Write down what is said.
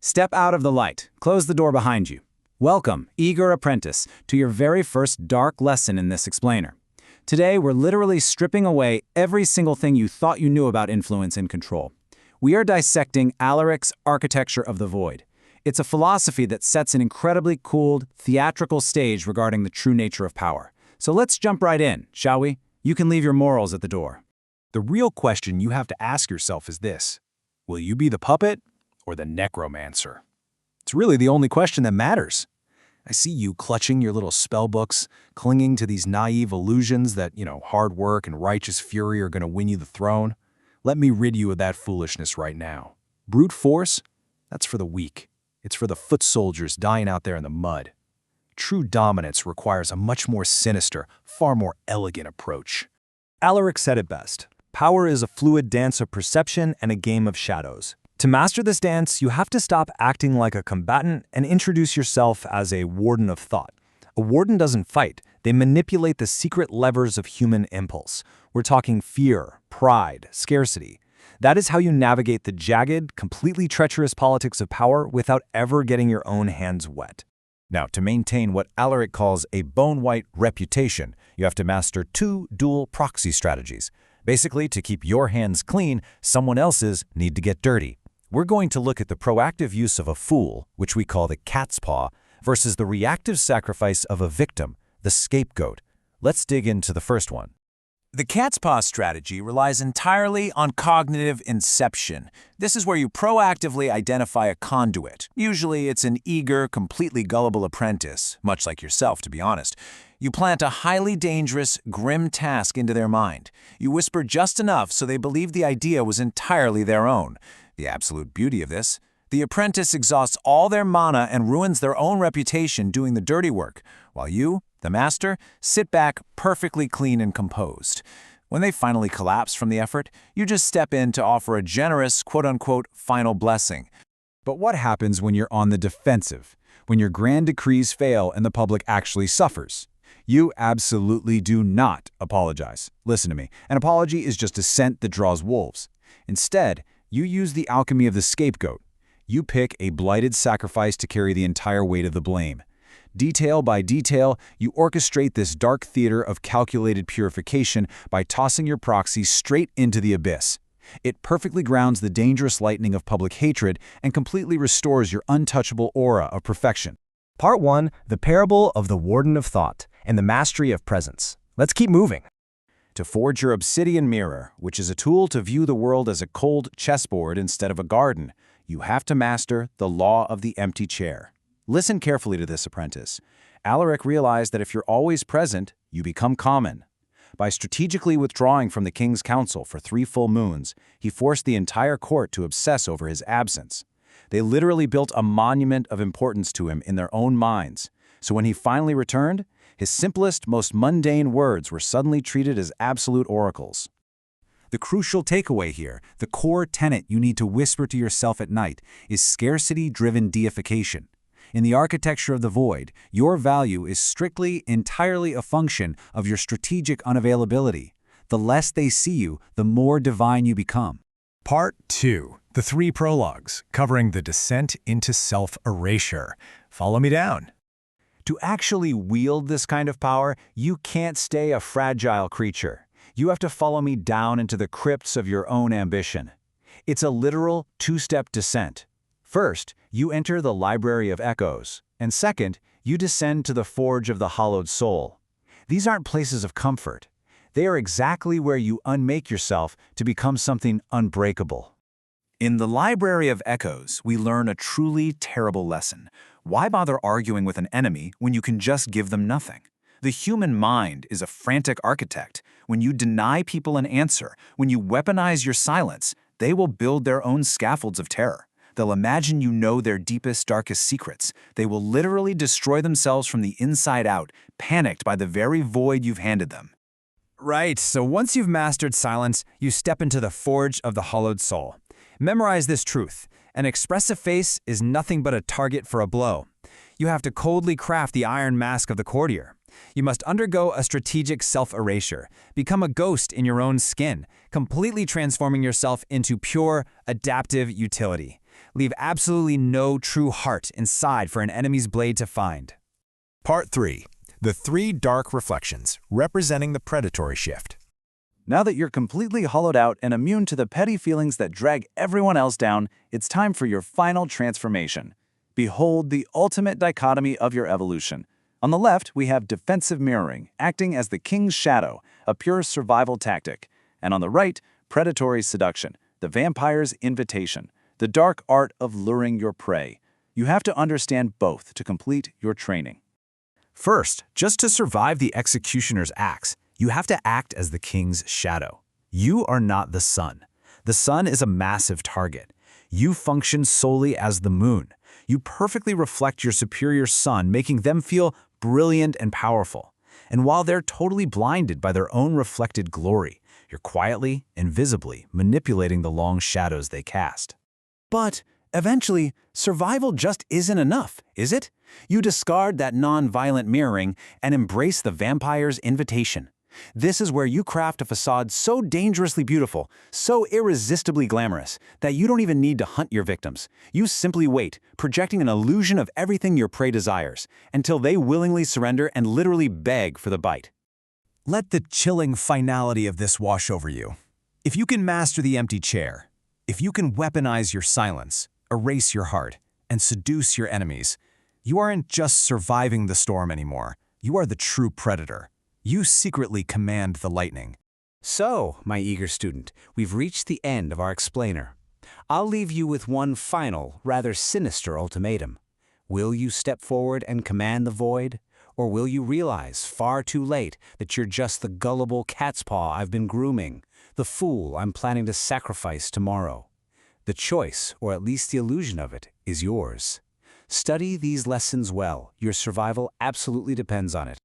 Step out of the light. Close the door behind you. Welcome, eager apprentice, to your very first dark lesson in this explainer. Today, we're literally stripping away every single thing you thought you knew about influence and control. We are dissecting Alaric's Architecture of the Void. It's a philosophy that sets an incredibly cooled, theatrical stage regarding the true nature of power. So let's jump right in, shall we? You can leave your morals at the door. The real question you have to ask yourself is this: will you be the puppet or the necromancer? It's really the only question that matters. I see you clutching your little spell books, clinging to these naive illusions that, hard work and righteous fury are going to win you the throne. Let me rid you of that foolishness right now. Brute force? That's for the weak. It's for the foot soldiers dying out there in the mud. True dominance requires a much more sinister, far more elegant approach. Alaric said it best. Power is a fluid dance of perception and a game of shadows. To master this dance, you have to stop acting like a combatant and introduce yourself as a warden of thought. A warden doesn't fight. They manipulate the secret levers of human impulse. We're talking fear, pride, scarcity. That is how you navigate the jagged, completely treacherous politics of power without ever getting your own hands wet. Now, to maintain what Alaric calls a bone-white reputation, you have to master 2 dual proxy strategies. Basically, to keep your hands clean, someone else's need to get dirty. We're going to look at the proactive use of a fool, which we call the cat's paw, versus the reactive sacrifice of a victim, the scapegoat. Let's dig into the first one. The cat's paw strategy relies entirely on cognitive inception. This is where you proactively identify a conduit. Usually it's an eager, completely gullible apprentice, much like yourself, to be honest. You plant a highly dangerous, grim task into their mind. You whisper just enough so they believe the idea was entirely their own. The absolute beauty of this: the apprentice exhausts all their mana and ruins their own reputation doing the dirty work, while you, the master, sit back perfectly clean and composed. When they finally collapse from the effort, you just step in to offer a generous, quote-unquote, final blessing. But what happens when you're on the defensive? When your grand decrees fail and the public actually suffers? You absolutely do not apologize. Listen to me. An apology is just a scent that draws wolves. Instead, you use the alchemy of the scapegoat. You pick a blighted sacrifice to carry the entire weight of the blame. Detail by detail, you orchestrate this dark theater of calculated purification by tossing your proxy straight into the abyss. It perfectly grounds the dangerous lightning of public hatred and completely restores your untouchable aura of perfection. Part 1, the parable of the warden of thought and the mastery of presence. Let's keep moving. To forge your obsidian mirror, which is a tool to view the world as a cold chessboard instead of a garden, you have to master the law of the empty chair. Listen carefully to this, apprentice. Alaric realized that if you're always present, you become common. By strategically withdrawing from the king's council for 3 full moons, he forced the entire court to obsess over his absence. They literally built a monument of importance to him in their own minds. So when he finally returned, his simplest, most mundane words were suddenly treated as absolute oracles. The crucial takeaway here, the core tenet you need to whisper to yourself at night, is scarcity-driven deification. In the Architecture of the Void, your value is entirely a function of your strategic unavailability. The less they see you, the more divine you become. Part 2, the 3 prologues, covering the descent into self-erasure. Follow me down. To actually wield this kind of power, you can't stay a fragile creature. You have to follow me down into the crypts of your own ambition. It's a literal 2-step descent. First, you enter the Library of Echoes, and second, you descend to the Forge of the Hollowed Soul. These aren't places of comfort. They are exactly where you unmake yourself to become something unbreakable. In the Library of Echoes, we learn a truly terrible lesson. Why bother arguing with an enemy when you can just give them nothing? The human mind is a frantic architect. When you deny people an answer, when you weaponize your silence, they will build their own scaffolds of terror. They'll imagine you know their deepest, darkest secrets. They will literally destroy themselves from the inside out, panicked by the very void you've handed them. Right, so once you've mastered silence, you step into the Forge of the Hollowed Soul. Memorize this truth: an expressive face is nothing but a target for a blow. You have to coldly craft the iron mask of the courtier. You must undergo a strategic self-erasure, become a ghost in your own skin, completely transforming yourself into pure, adaptive utility. Leave absolutely no true heart inside for an enemy's blade to find. Part 3. The 3 dark reflections, representing the predatory shift. Now that you're completely hollowed out and immune to the petty feelings that drag everyone else down, it's time for your final transformation. Behold the ultimate dichotomy of your evolution. On the left, we have defensive mirroring, acting as the king's shadow, a pure survival tactic. And on the right, predatory seduction, the vampire's invitation, the dark art of luring your prey. You have to understand both to complete your training. First, just to survive the executioner's axe, you have to act as the king's shadow. You are not the sun. The sun is a massive target. You function solely as the moon. You perfectly reflect your superior sun, making them feel brilliant and powerful. And while they're totally blinded by their own reflected glory, you're quietly, invisibly manipulating the long shadows they cast. But eventually, survival just isn't enough, is it? You discard that non-violent mirroring and embrace the vampire's invitation. This is where you craft a facade so dangerously beautiful, so irresistibly glamorous, that you don't even need to hunt your victims. You simply wait, projecting an illusion of everything your prey desires, until they willingly surrender and literally beg for the bite. Let the chilling finality of this wash over you. If you can master the empty chair, if you can weaponize your silence, erase your heart, and seduce your enemies, you aren't just surviving the storm anymore. You are the true predator. You secretly command the lightning. So, my eager student, we've reached the end of our explainer. I'll leave you with one final, rather sinister ultimatum. Will you step forward and command the void? Or will you realize, far too late, that you're just the gullible cat's paw I've been grooming, the fool I'm planning to sacrifice tomorrow? The choice, or at least the illusion of it, is yours. Study these lessons well. Your survival absolutely depends on it.